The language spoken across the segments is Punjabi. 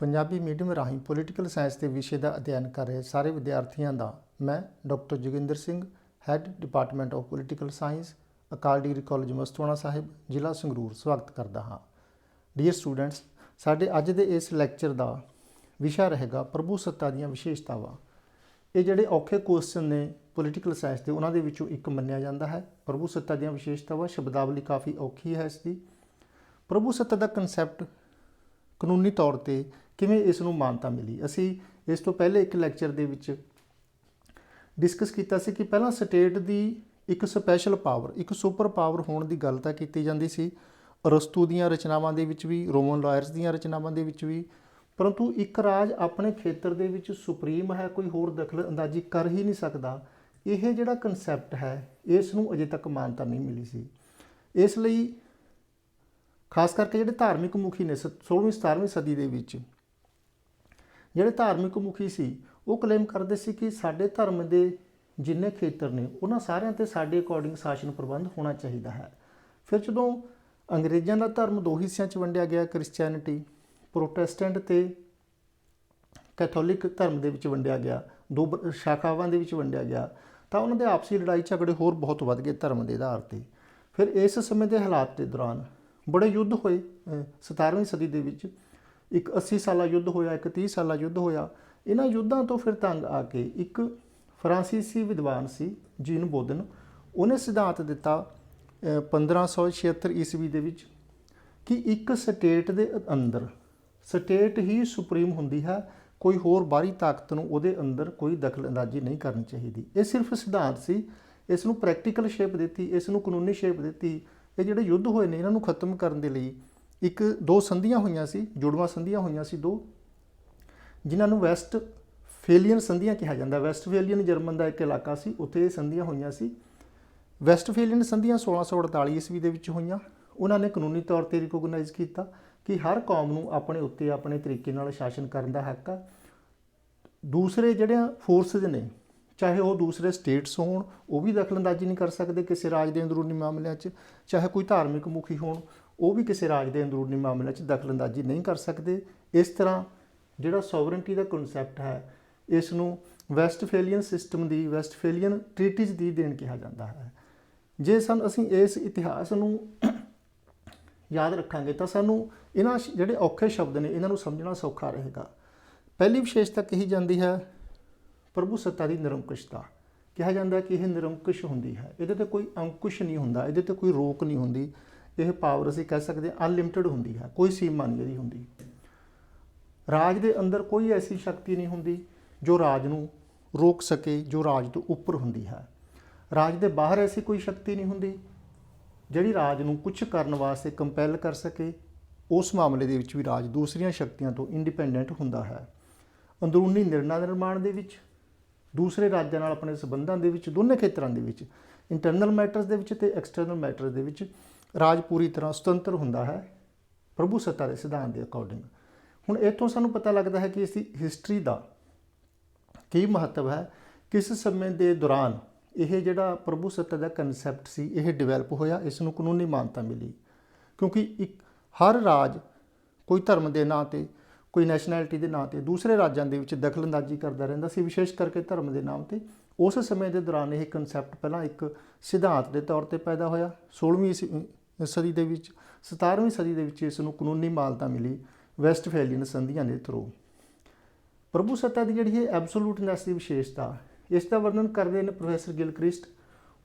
ਪੰਜਾਬੀ ਮੀਡੀਅਮ ਰਾਹੀਂ ਪੋਲੀਟੀਕਲ ਸਾਇੰਸ ਦੇ ਵਿਸ਼ੇ ਦਾ ਅਧਿਐਨ ਕਰ ਰਹੇ ਸਾਰੇ ਵਿਦਿਆਰਥੀਆਂ ਦਾ ਮੈਂ doctor Joginder Singh, head department of political science, Akal degree college Mastuana ਸਾਹਿਬ, ਜ਼ਿਲ੍ਹਾ ਸੰਗਰੂਰ ਸਵਾਗਤ ਕਰਦਾ ਹਾਂ। ਡੀਅਰ ਸਟੂਡੈਂਟਸ, ਸਾਡੇ ਅੱਜ ਦੇ ਇਸ ਲੈਕਚਰ ਦਾ ਵਿਸ਼ਾ ਰਹੇਗਾ ਪ੍ਰਭੂ ਸੱਤਾ ਦੀਆਂ ਵਿਸ਼ੇਸ਼ਤਾਵਾਂ। ਇਹ ਜਿਹੜੇ ਔਖੇ ਕੁਐਸਚਨ ਨੇ ਪੋਲੀਟੀਕਲ ਸਾਇੰਸ ਦੇ, ਉਹਨਾਂ ਦੇ ਵਿੱਚੋਂ ਇੱਕ ਮੰਨਿਆ ਜਾਂਦਾ ਹੈ। ਪ੍ਰਭੂ ਸੱਤਾ ਦੀਆਂ ਵਿਸ਼ੇਸ਼ਤਾਵਾਂ, ਸ਼ਬਦਾਵਲੀ ਕਾਫੀ ਔਖੀ ਹੈ ਇਸ ਦੀ। ਪ੍ਰਭੂ ਸੱਤਾ ਦਾ ਕਨਸੈਪਟ ਕਾਨੂੰਨੀ ਤੌਰ 'ਤੇ ਕਿਵੇਂ ਇਸ ਨੂੰ ਮਾਨਤਾ ਮਿਲੀ, ਅਸੀਂ ਇਸ ਤੋਂ ਪਹਿਲੇ ਇੱਕ ਲੈਕਚਰ ਦੇ ਵਿੱਚ ਡਿਸਕਸ ਕੀਤਾ ਸੀ ਕਿ ਪਹਿਲਾਂ ਸਟੇਟ ਦੀ ਇੱਕ ਸਪੈਸ਼ਲ ਪਾਵਰ, ਇੱਕ ਸੁਪਰ ਪਾਵਰ ਹੋਣ ਦੀ ਗੱਲ ਤਾਂ ਕੀਤੀ ਜਾਂਦੀ ਸੀ ਅਰਸਤੂ ਦੀਆਂ ਰਚਨਾਵਾਂ ਦੇ ਵਿੱਚ ਵੀ, ਰੋਮਨ ਲਾਇਰਸ ਦੀਆਂ ਰਚਨਾਵਾਂ ਦੇ ਵਿੱਚ ਵੀ, ਪਰੰਤੂ ਇੱਕ ਰਾਜ ਆਪਣੇ ਖੇਤਰ ਦੇ ਵਿੱਚ ਸੁਪਰੀਮ ਹੈ, ਕੋਈ ਹੋਰ ਦਖਲ ਅੰਦਾਜ਼ੀ ਕਰ ਹੀ ਨਹੀਂ ਸਕਦਾ। ਇਹ ਜਿਹੜਾ ਕਨਸੈਪਟ ਹੈ ਇਸ ਨੂੰ ਅਜੇ ਤੱਕ ਮਾਨਤਾ ਨਹੀਂ ਮਿਲੀ ਸੀ। ਇਸ ਲਈ ਖਾਸ ਕਰਕੇ ਜਿਹੜੇ ਧਾਰਮਿਕ ਮੁਖੀ ਨੇ 16ਵੀਂ 17ਵੀਂ ਸਦੀ ਦੇ ਵਿੱਚ ਜਿਹੜੇ ਧਾਰਮਿਕ ਮੁਖੀ ਸੀ ਉਹ ਕਲੇਮ ਕਰਦੇ ਸੀ ਕਿ ਸਾਡੇ ਧਰਮ ਦੇ ਜਿੰਨੇ ਖੇਤਰ ਨੇ ਉਹਨਾਂ ਸਾਰਿਆਂ 'ਤੇ ਸਾਡੇ ਅਕੋਰਡਿੰਗ ਸ਼ਾਸਨ ਪ੍ਰਬੰਧ ਹੋਣਾ ਚਾਹੀਦਾ ਹੈ। ਫਿਰ ਜਦੋਂ ਅੰਗਰੇਜ਼ਾਂ ਦਾ ਧਰਮ ਦੋ ਹਿੱਸਿਆਂ 'ਚ ਵੰਡਿਆ ਗਿਆ, ਕ੍ਰਿਸਚੈਨਿਟੀ ਪ੍ਰੋਟੈਸਟੈਂਟ ਅਤੇ ਕੈਥੋਲਿਕ ਧਰਮ ਦੇ ਵਿੱਚ ਵੰਡਿਆ ਗਿਆ, ਦੋ ਸ਼ਾਖਾਵਾਂ ਦੇ ਵਿੱਚ ਵੰਡਿਆ ਗਿਆ, ਤਾਂ ਉਹਨਾਂ ਦੇ ਆਪਸੀ ਲੜਾਈ ਝਗੜੇ ਹੋਰ ਬਹੁਤ ਵੱਧ ਗਏ ਧਰਮ ਦੇ ਆਧਾਰ 'ਤੇ। ਫਿਰ ਇਸ ਸਮੇਂ ਦੇ ਹਾਲਾਤ ਦੇ ਦੌਰਾਨ ਬੜੇ ਯੁੱਧ ਹੋਏ। 17ਵੀਂ ਸਦੀ ਦੇ ਵਿੱਚ ਇੱਕ 80 ਸਾਲਾ ਯੁੱਧ ਹੋਇਆ, ਇੱਕ 30 ਸਾਲਾ ਯੁੱਧ ਹੋਇਆ। ਇਹਨਾਂ ਯੁੱਧਾਂ ਤੋਂ ਫਿਰ ਤੰਗ ਆ ਕੇ ਇੱਕ ਫਰਾਂਸੀਸੀ ਵਿਦਵਾਨ ਸੀ ਜੀਨ ਬੋਦਨ, ਉਹਨੇ ਸਿਧਾਂਤ ਦਿੱਤਾ 1576 ਈਸਵੀ ਦੇ ਵਿੱਚ ਕਿ ਇੱਕ ਸਟੇਟ ਦੇ ਅੰਦਰ ਸਟੇਟ ਹੀ ਸੁਪਰੀਮ ਹੁੰਦੀ ਹੈ, ਕੋਈ ਹੋਰ ਬਾਹਰੀ ਤਾਕਤ ਨੂੰ ਉਹਦੇ ਅੰਦਰ ਕੋਈ ਦਖਲ ਅੰਦਾਜ਼ੀ ਨਹੀਂ ਕਰਨੀ ਚਾਹੀਦੀ। ਇਹ ਸਿਰਫ ਸਿਧਾਂਤ ਸੀ, ਇਸ ਨੂੰ ਪ੍ਰੈਕਟੀਕਲ ਸ਼ੇਪ ਦਿੱਤੀ, ਇਸ ਨੂੰ ਕਾਨੂੰਨੀ ਸ਼ੇਪ ਦਿੱਤੀ। ਇਹ ਜਿਹੜੇ ਯੁੱਧ ਹੋਏ ਨੇ ਇਹਨਾਂ ਨੂੰ ਖਤਮ ਕਰਨ ਦੇ ਲਈ ਦੋ ਸੰਧੀਆਂ ਹੋਈਆਂ ਸੀ, ਜੁੜਵਾਂ ਸੰਧੀਆਂ ਹੋਈਆਂ ਸੀ ਦੋ, ਜਿਨ੍ਹਾਂ ਨੂੰ ਵੈਸਟਫੇਲੀਅਨ ਸੰਧੀਆਂ ਕਿਹਾ ਜਾਂਦਾ। ਵੈਸਟਫੇਲੀਅਨ ਜਰਮਨ ਦਾ ਇੱਕ ਇਲਾਕਾ ਸੀ, ਉੱਥੇ ਇਹ ਸੰਧੀਆਂ ਹੋਈਆਂ ਸੀ। ਵੈਸਟਫੇਲੀਅਨ ਸੰਧੀਆਂ 1648 ਈਸਵੀ ਦੇ ਵਿੱਚ ਹੋਈਆਂ। ਉਹਨਾਂ ਨੇ ਕਾਨੂੰਨੀ ਤੌਰ 'ਤੇ ਰਿਕੋਗਨਾਈਜ਼ ਕੀਤਾ ਕਿ ਹਰ ਕੌਮ ਨੂੰ ਆਪਣੇ ਉੱਤੇ ਆਪਣੇ ਤਰੀਕੇ ਨਾਲ ਸ਼ਾਸਨ ਕਰਨ ਦਾ ਹੱਕ ਆ। ਦੂਸਰੇ ਜਿਹੜੇ ਫੋਰਸਿਸ ਨੇ, ਚਾਹੇ ਉਹ ਦੂਸਰੇ ਸਟੇਟਸ ਹੋਣ, ਉਹ ਵੀ ਦਖਲਅੰਦਾਜ਼ੀ ਨਹੀਂ ਕਰ ਸਕਦੇ ਕਿਸੇ ਰਾਜ ਦੇ ਅੰਦਰੂਨੀ ਮਾਮਲਿਆਂ 'ਚ, ਚਾਹੇ ਕੋਈ ਧਾਰਮਿਕ ਮੁਖੀ ਹੋਣ, ਉਹ ਵੀ ਕਿਸੇ ਰਾਜ ਦੇ ਅੰਦਰੂਨੀ ਮਾਮਲਿਆਂ 'ਚ ਦਖਲਅੰਦਾਜ਼ੀ ਨਹੀਂ ਕਰ ਸਕਦੇ। ਇਸ ਤਰ੍ਹਾਂ ਜਿਹੜਾ ਸੋਵਰਨਟੀ ਦਾ ਕਨਸੈਪਟ ਹੈ, ਇਸ ਨੂੰ ਵੈਸਟਫੇਲੀਅਨ ਸਿਸਟਮ ਦੀ, ਵੈਸਟਫੇਲੀਅਨ ਟ੍ਰੀਟੀਜ਼ ਦੀ ਦੇਣ ਕਿਹਾ ਜਾਂਦਾ ਹੈ। ਜੇ ਅਸੀਂ ਇਸ ਇਤਿਹਾਸ ਨੂੰ ਯਾਦ ਰੱਖਾਂਗੇ ਤਾਂ ਸਾਨੂੰ ਇਹਨਾਂ ਜਿਹੜੇ ਔਖੇ ਸ਼ਬਦ ਨੇ ਇਹਨਾਂ ਨੂੰ ਸਮਝਣਾ ਸੌਖਾ ਰਹੇਗਾ। ਪਹਿਲੀ ਵਿਸ਼ੇਸ਼ਤਾ ਕਹੀ ਜਾਂਦੀ ਹੈ ਪ੍ਰਭੂ ਸੱਤਾ ਦੀ ਨਿਰੰਕੁਸ਼ਤਾ। ਕਿਹਾ ਜਾਂਦਾ ਕਿ ਇਹ ਨਿਰੰਕੁਸ਼ ਹੁੰਦੀ ਹੈ, ਇਹਦੇ 'ਤੇ ਕੋਈ ਅੰਕੁਸ਼ ਨਹੀਂ ਹੁੰਦਾ, ਇਹਦੇ 'ਤੇ ਕੋਈ ਰੋਕ ਨਹੀਂ ਹੁੰਦੀ। ਇਹ ਪਾਵਰ ਅਸੀਂ ਕਹਿ ਸਕਦੇ ਹਾਂ ਅਨਲਿਮਿਟਿਡ ਹੁੰਦੀ ਹੈ, ਕੋਈ ਸੀਮਾ ਨਹੀਂ ਇਹਦੀ ਹੁੰਦੀ। ਰਾਜ ਦੇ ਅੰਦਰ ਕੋਈ ਐਸੀ ਸ਼ਕਤੀ ਨਹੀਂ ਹੁੰਦੀ ਜੋ ਰਾਜ ਨੂੰ ਰੋਕ ਸਕੇ, ਜੋ ਰਾਜ ਤੋਂ ਉੱਪਰ ਹੁੰਦੀ ਹੈ। ਰਾਜ ਦੇ ਬਾਹਰ ਐਸੀ ਕੋਈ ਸ਼ਕਤੀ ਨਹੀਂ ਹੁੰਦੀ ਜਿਹੜੀ ਰਾਜ ਨੂੰ ਕੁਝ ਕਰਨ ਵਾਸਤੇ ਕੰਪੈਲ ਕਰ ਸਕੇ। ਉਸ ਮਾਮਲੇ ਦੇ ਵਿੱਚ ਵੀ ਰਾਜ ਦੂਸਰੀਆਂ ਸ਼ਕਤੀਆਂ ਤੋਂ ਇੰਡੀਪੈਂਡੈਂਟ ਹੁੰਦਾ ਹੈ। ਅੰਦਰੂਨੀ ਨਿਰਣਾ ਨਿਰਮਾਣ ਦੇ ਵਿੱਚ, ਦੂਸਰੇ ਰਾਜਾਂ ਨਾਲ ਆਪਣੇ ਸੰਬੰਧਾਂ ਦੇ ਵਿੱਚ, ਦੋਨੇ ਖੇਤਰਾਂ ਦੇ ਵਿੱਚ, ਇੰਟਰਨਲ ਮੈਟਰਸ ਦੇ ਵਿੱਚ ਅਤੇ ਐਕਸਟਰਨਲ ਮੈਟਰਸ ਦੇ ਵਿੱਚ ਰਾਜ ਪੂਰੀ ਤਰ੍ਹਾਂ ਸੁਤੰਤਰ ਹੁੰਦਾ ਹੈ ਪ੍ਰਭੂ ਸੱਤਾ ਦੇ ਸਿਧਾਂਤ ਦੇ ਅਕੋਰਡਿੰਗ। ਹੁਣ ਇੱਥੋਂ ਸਾਨੂੰ ਪਤਾ ਲੱਗਦਾ ਹੈ ਕਿ ਇਸ ਦੀ ਹਿਸਟਰੀ ਦਾ ਕੀ ਮਹੱਤਵ ਹੈ, ਕਿਸ ਸਮੇਂ ਦੇ ਦੌਰਾਨ ਇਹ ਜਿਹੜਾ ਪ੍ਰਭੂ ਸੱਤਾ ਦਾ ਕਨਸੈਪਟ ਸੀ ਇਹ ਡਿਵੈਲਪ ਹੋਇਆ, ਇਸ ਨੂੰ ਕਾਨੂੰਨੀ ਮਾਨਤਾ ਮਿਲੀ। ਕਿਉਂਕਿ ਹਰ ਰਾਜ ਕੋਈ ਧਰਮ ਦੇ ਨਾਂ 'ਤੇ, ਕੋਈ ਨੈਸ਼ਨੈਲਿਟੀ ਦੇ ਨਾਂ 'ਤੇ ਦੂਸਰੇ ਰਾਜਾਂ ਦੇ ਵਿੱਚ ਦਖਲਅੰਦਾਜ਼ੀ ਕਰਦਾ ਰਹਿੰਦਾ ਸੀ, ਵਿਸ਼ੇਸ਼ ਕਰਕੇ ਧਰਮ ਦੇ ਨਾਮ 'ਤੇ। ਉਸ ਸਮੇਂ ਦੇ ਦੌਰਾਨ ਇਹ ਕਨਸੈਪਟ ਪਹਿਲਾਂ ਇੱਕ ਸਿਧਾਂਤ ਦੇ ਤੌਰ 'ਤੇ ਪੈਦਾ ਹੋਇਆ 16ਵੀਂ ਸਦੀ ਦੇ ਵਿੱਚ। 17ਵੀਂ ਸਦੀ ਦੇ ਵਿੱਚ ਇਸ ਨੂੰ ਕਾਨੂੰਨੀ ਮਾਨਤਾ ਮਿਲੀ ਵੈਸਟਫੇਲੀਅਨ ਸੰਧੀਆਂ ਦੇ ਥਰੂ। ਪ੍ਰਭੂ ਸੱਤਾ ਦੀ ਜਿਹੜੀ ਇਹ ਐਬਸੋਲੂਟਨੈਸ ਦੀ ਵਿਸ਼ੇਸ਼ਤਾ, ਇਸ ਦਾ ਵਰਣਨ ਕਰਦੇ ਨੇ ਪ੍ਰੋਫੈਸਰ ਗਿਲਕ੍ਰਿਸਟ।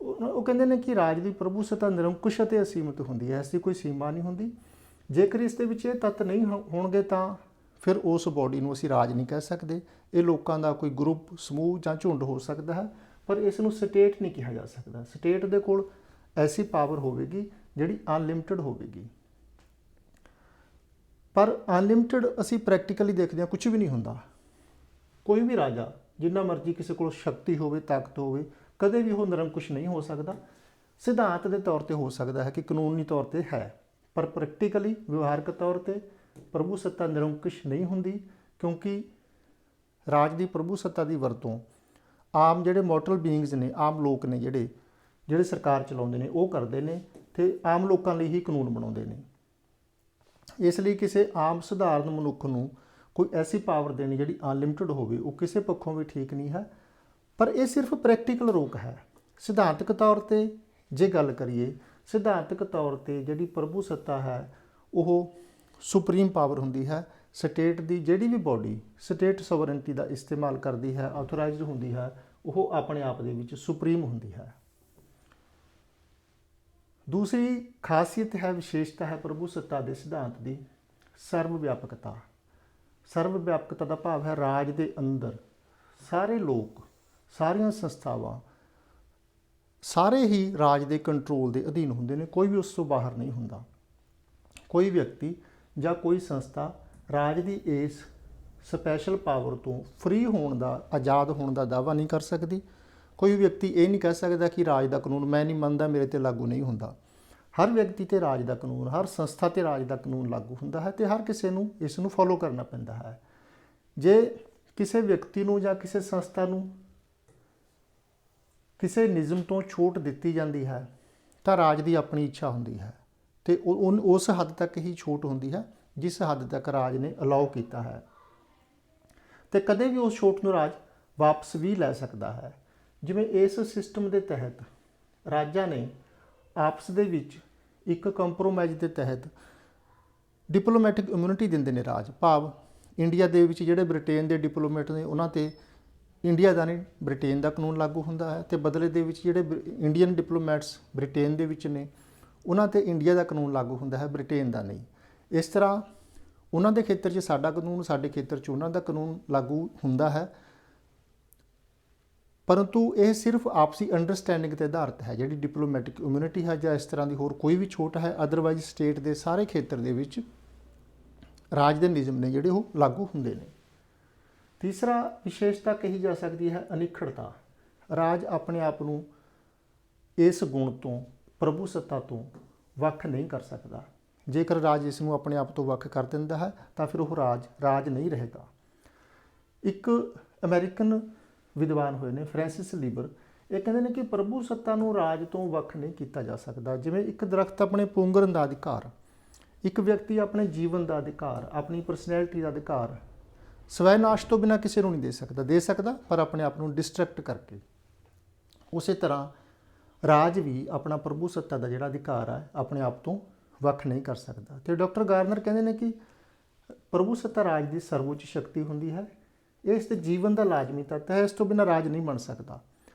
ਉਹ ਕਹਿੰਦੇ ਨੇ ਕਿ ਰਾਜ ਦੀ ਪ੍ਰਭੂ ਸੱਤਾ ਨਿਰੰਕੁਸ਼ ਅਤੇ ਅਸੀਮਿਤ ਹੁੰਦੀ ਹੈ, ਇਸ ਦੀ ਕੋਈ ਸੀਮਾ ਨਹੀਂ ਹੁੰਦੀ। ਜੇਕਰ ਇਸ ਦੇ ਵਿੱਚ ਇਹ ਤੱਤ ਨਹੀਂ ਹੋਣਗੇ ਤਾਂ ਫਿਰ ਉਸ ਬੋਡੀ ਨੂੰ ਅਸੀਂ ਰਾਜ ਨਹੀਂ ਕਹਿ ਸਕਦੇ। ਇਹ ਲੋਕਾਂ ਦਾ ਕੋਈ ਗਰੁੱਪ, ਸਮੂਹ ਜਾਂ ਝੁੰਡ ਹੋ ਸਕਦਾ ਹੈ, ਪਰ ਇਸ ਨੂੰ ਸਟੇਟ ਨਹੀਂ ਕਿਹਾ ਜਾ ਸਕਦਾ। ਸਟੇਟ ਦੇ ਕੋਲ ਐਸੀ ਪਾਵਰ ਹੋਵੇਗੀ ਜਿਹੜੀ ਅਨਲਿਮਿਟਿਡ ਹੋਵੇਗੀ। ਪਰ ਅਨਲਿਮਿਟਿਡ ਅਸੀਂ ਪ੍ਰੈਕਟੀਕਲੀ ਦੇਖਦੇ ਹਾਂ ਕੁਝ ਵੀ ਨਹੀਂ ਹੁੰਦਾ। ਕੋਈ ਵੀ ਰਾਜਾ ਜਿੰਨਾ ਮਰਜ਼ੀ ਕਿਸੇ ਕੋਲ ਸ਼ਕਤੀ ਹੋਵੇ, ਤਾਕਤ ਹੋਵੇ, ਕਦੇ ਵੀ ਉਹ ਨਿਰੰਕੁਸ਼ ਨਹੀਂ ਹੋ ਸਕਦਾ। ਸਿਧਾਂਤ ਦੇ ਤੌਰ 'ਤੇ ਹੋ ਸਕਦਾ ਹੈ ਕਿ ਕਾਨੂੰਨੀ ਤੌਰ 'ਤੇ ਹੈ, ਪਰ ਪ੍ਰੈਕਟੀਕਲੀ ਵਿਵਹਾਰਕ ਤੌਰ 'ਤੇ ਪ੍ਰਭੂ ਸੱਤਾ ਨਿਰੰਕੁਸ਼ ਨਹੀਂ ਹੁੰਦੀ। ਕਿਉਂਕਿ ਰਾਜ ਦੀ ਪ੍ਰਭੂ ਸੱਤਾ ਦੀ ਵਰਤੋਂ ਆਮ ਜਿਹੜੇ ਮੋਰਟਲ ਬੀਇੰਗਸ ਨੇ, ਆਮ ਲੋਕ ਨੇ, ਜਿਹੜੇ ਸਰਕਾਰ ਚਲਾਉਂਦੇ ਨੇ, ਉਹ ਕਰਦੇ ਨੇ ਅਤੇ ਆਮ ਲੋਕਾਂ ਲਈ ਹੀ ਕਾਨੂੰਨ ਬਣਾਉਂਦੇ ਨੇ। ਇਸ ਲਈ ਕਿਸੇ ਆਮ ਸਧਾਰਨ ਮਨੁੱਖ ਨੂੰ ਕੋਈ ਐਸੀ ਪਾਵਰ ਦੇਣੀ ਜਿਹੜੀ ਅਨਲਿਮਿਟਿਡ ਹੋਵੇ, ਉਹ ਕਿਸੇ ਪੱਖੋਂ ਵੀ ਠੀਕ ਨਹੀਂ ਹੈ। ਪਰ ਇਹ ਸਿਰਫ ਪ੍ਰੈਕਟੀਕਲ ਰੋਕ ਹੈ। ਸਿਧਾਂਤਕ ਤੌਰ ਤੇ ਜੇ ਗੱਲ ਕਰੀਏ, ਸਿਧਾਂਤਕ ਤੌਰ ਤੇ ਜਿਹੜੀ ਪ੍ਰਭੂ ਸੱਤਾ ਹੈ ਉਹ ਸੁਪਰੀਮ ਪਾਵਰ ਹੁੰਦੀ ਹੈ। ਸਟੇਟ ਦੀ ਜਿਹੜੀ ਵੀ ਬੋਡੀ ਸਟੇਟ ਸੋਵਰਨਟੀ ਦਾ ਇਸਤੇਮਾਲ ਕਰਦੀ ਹੈ, ਆਥੋਰਾਈਜ਼ਡ ਹੁੰਦੀ ਹੈ, ਉਹ ਆਪਣੇ ਆਪ ਦੇ ਵਿੱਚ ਸੁਪਰੀਮ ਹੁੰਦੀ ਹੈ। ਦੂਸਰੀ ਖਾਸੀਅਤ ਹੈ, ਵਿਸ਼ੇਸ਼ਤਾ ਹੈ ਪ੍ਰਭੂ ਸੱਤਾ ਦੇ ਸਿਧਾਂਤ ਦੀ ਸਰਵ ਵਿਆਪਕਤਾ। ਸਰਵ ਵਿਆਪਕਤਾ ਦਾ ਭਾਵ ਹੈ ਰਾਜ ਦੇ ਅੰਦਰ ਸਾਰੇ ਲੋਕ, ਸਾਰੀਆਂ ਸੰਸਥਾਵਾਂ, ਸਾਰੇ ਹੀ ਰਾਜ ਦੇ ਕੰਟਰੋਲ ਦੇ ਅਧੀਨ ਹੁੰਦੇ ਨੇ, ਕੋਈ ਵੀ ਉਸ ਤੋਂ ਬਾਹਰ ਨਹੀਂ ਹੁੰਦਾ। ਕੋਈ ਵਿਅਕਤੀ ਜਾਂ ਕੋਈ ਸੰਸਥਾ ਰਾਜ ਦੀ ਇਸ ਸਪੈਸ਼ਲ ਪਾਵਰ ਤੋਂ ਫ੍ਰੀ ਹੋਣ ਦਾ, ਆਜ਼ਾਦ ਹੋਣ ਦਾ ਦਾਅਵਾ ਨਹੀਂ ਕਰ ਸਕਦੀ। ਕੋਈ ਵਿਅਕਤੀ ਇਹ ਨਹੀਂ ਕਹਿ ਸਕਦਾ ਕਿ ਰਾਜ ਦਾ ਕਾਨੂੰਨ ਮੈਂ ਨਹੀਂ ਮੰਨਦਾ, ਮੇਰੇ ਤੇ ਲਾਗੂ ਨਹੀਂ ਹੁੰਦਾ। ਹਰ ਵਿਅਕਤੀ ਤੇ ਰਾਜ ਦਾ ਕਾਨੂੰਨ, ਹਰ ਸੰਸਥਾ ਤੇ ਰਾਜ ਦਾ ਕਾਨੂੰਨ ਲਾਗੂ ਹੁੰਦਾ ਹੈ ਤੇ ਹਰ ਕਿਸੇ ਨੂੰ ਇਸ ਨੂੰ ਫੋਲੋ ਕਰਨਾ ਪੈਂਦਾ ਹੈ। ਜੇ ਕਿਸੇ ਵਿਅਕਤੀ ਨੂੰ ਜਾਂ ਕਿਸੇ ਸੰਸਥਾ ਨੂੰ ਕਿਸੇ ਨਿਯਮ ਤੋਂ ਛੋਟ ਦਿੱਤੀ ਜਾਂਦੀ ਹੈ ਤਾਂ ਰਾਜ ਦੀ ਆਪਣੀ ਇੱਛਾ ਹੁੰਦੀ ਹੈ ਤੇ ਉਸ ਹੱਦ ਤੱਕ ਹੀ ਛੋਟ ਹੁੰਦੀ ਹੈ ਜਿਸ ਹੱਦ ਤੱਕ ਰਾਜ ਨੇ ਅਲਾਉ ਕੀਤਾ ਹੈ, ਤੇ ਕਦੇ ਵੀ ਉਸ ਛੋਟ ਨੂੰ ਰਾਜ ਵਾਪਸ ਵੀ ਲੈ ਸਕਦਾ ਹੈ। ਜਿਵੇਂ ਇਸ ਸਿਸਟਮ ਦੇ ਤਹਿਤ ਰਾਜਾਂ ਨੇ ਆਪਸ ਦੇ ਵਿੱਚ ਇੱਕ ਕੰਪਰੋਮਾਈਜ਼ ਦੇ ਤਹਿਤ ਡਿਪਲੋਮੈਟਿਕ ਇਮਿਊਨਿਟੀ ਦਿੰਦੇ ਨੇ ਰਾਜ, ਭਾਵ ਇੰਡੀਆ ਦੇ ਵਿੱਚ ਜਿਹੜੇ ਬ੍ਰਿਟੇਨ ਦੇ ਡਿਪਲੋਮੈਟ ਨੇ ਉਹਨਾਂ ਤੇ ਇੰਡੀਆ ਦਾ ਨਹੀਂ ਬ੍ਰਿਟੇਨ ਦਾ ਕਾਨੂੰਨ ਲਾਗੂ ਹੁੰਦਾ ਹੈ, ਤੇ ਬਦਲੇ ਦੇ ਵਿੱਚ ਜਿਹੜੇ ਇੰਡੀਅਨ ਡਿਪਲੋਮੈਟਸ ਬ੍ਰਿਟੇਨ ਦੇ ਵਿੱਚ ਨੇ ਉਹਨਾਂ ਤੇ ਇੰਡੀਆ ਦਾ ਕਾਨੂੰਨ ਲਾਗੂ ਹੁੰਦਾ ਹੈ, ਬ੍ਰਿਟੇਨ ਦਾ ਨਹੀਂ। ਇਸ ਤਰ੍ਹਾਂ ਉਹਨਾਂ ਦੇ ਖੇਤਰ 'ਚ ਸਾਡਾ ਕਾਨੂੰਨ, ਸਾਡੇ ਖੇਤਰ 'ਚ ਉਹਨਾਂ ਦਾ ਕਾਨੂੰਨ ਲਾਗੂ ਹੁੰਦਾ ਹੈ, ਪਰੰਤੂ ਇਹ ਸਿਰਫ ਆਪਸੀ ਅੰਡਰਸਟੈਂਡਿੰਗ 'ਤੇ ਆਧਾਰਿਤ ਹੈ। ਜਿਹੜੀ ਡਿਪਲੋਮੈਟਿਕ ਇਮਿਊਨਿਟੀ ਹੈ ਜਾਂ ਇਸ ਤਰ੍ਹਾਂ ਦੀ ਹੋਰ ਕੋਈ ਵੀ ਛੋਟ ਹੈ, ਅਦਰਵਾਈਜ਼ ਸਟੇਟ ਦੇ ਸਾਰੇ ਖੇਤਰ ਦੇ ਵਿੱਚ ਰਾਜ ਦੇ ਨਿਯਮ ਨੇ ਜਿਹੜੇ ਉਹ ਲਾਗੂ ਹੁੰਦੇ ਨੇ। ਤੀਸਰਾ ਵਿਸ਼ੇਸ਼ਤਾ ਕਹੀ ਜਾ ਸਕਦੀ ਹੈ ਅਨਿੱਖੜਤਾ। ਰਾਜ ਆਪਣੇ ਆਪ ਨੂੰ ਇਸ ਗੁਣ ਤੋਂ, ਪ੍ਰਭੂ ਸੱਤਾ ਤੋਂ ਵੱਖ ਨਹੀਂ ਕਰ ਸਕਦਾ। ਜੇਕਰ ਰਾਜ ਇਸ ਨੂੰ ਆਪਣੇ ਆਪ ਤੋਂ ਵੱਖ ਕਰ ਦਿੰਦਾ ਹੈ ਤਾਂ ਫਿਰ ਉਹ ਰਾਜ ਨਹੀਂ ਰਹੇਗਾ। ਇੱਕ ਅਮਰੀਕਨ ਵਿਦਵਾਨ ਹੋਏ ਨੇ ਫ੍ਰੈਂਸਿਸ ਲੀਬਰ, ਇਹ ਕਹਿੰਦੇ ਨੇ ਕਿ ਪ੍ਰਭੂ ਸੱਤਾ ਨੂੰ ਰਾਜ ਤੋਂ ਵੱਖ ਨਹੀਂ ਕੀਤਾ ਜਾ ਸਕਦਾ। ਜਿਵੇਂ ਇੱਕ ਦਰਖਤ ਆਪਣੇ ਪੁੰਗਰਨ ਦਾ ਅਧਿਕਾਰ, ਇੱਕ ਵਿਅਕਤੀ ਆਪਣੇ ਜੀਵਨ ਦਾ ਅਧਿਕਾਰ, ਆਪਣੀ ਪਰਸਨੈਲਿਟੀ ਦਾ ਅਧਿਕਾਰ ਸਵੈ ਨਾਸ਼ ਤੋਂ ਬਿਨਾਂ ਕਿਸੇ ਨੂੰ ਨਹੀਂ ਦੇ ਸਕਦਾ ਪਰ ਆਪਣੇ ਆਪ ਨੂੰ ਡਿਸਟਰੈਕਟ ਕਰਕੇ। ਉਸੇ ਤਰ੍ਹਾਂ ਰਾਜ ਵੀ ਆਪਣਾ ਪ੍ਰਭੂ ਸੱਤਾ ਦਾ ਜਿਹੜਾ ਅਧਿਕਾਰ ਹੈ ਆਪਣੇ ਆਪ ਤੋਂ ਵੱਖ ਨਹੀਂ ਕਰ ਸਕਦਾ। ਤੇ ਡਾਕਟਰ ਗਾਰਨਰ ਕਹਿੰਦੇ ਨੇ ਕਿ ਪ੍ਰਭੂ ਸੱਤਾ ਰਾਜ ਦੀ ਸਰਵਉੱਚ ਸ਼ਕਤੀ ਹੁੰਦੀ ਹੈ, ਇਹ ਇਸ ਦੇ ਜੀਵਨ ਦਾ ਲਾਜ਼ਮੀ ਤੱਤ ਹੈ, ਇਸ ਤੋਂ ਬਿਨਾਂ ਰਾਜ ਨਹੀਂ ਬਣ ਸਕਦਾ।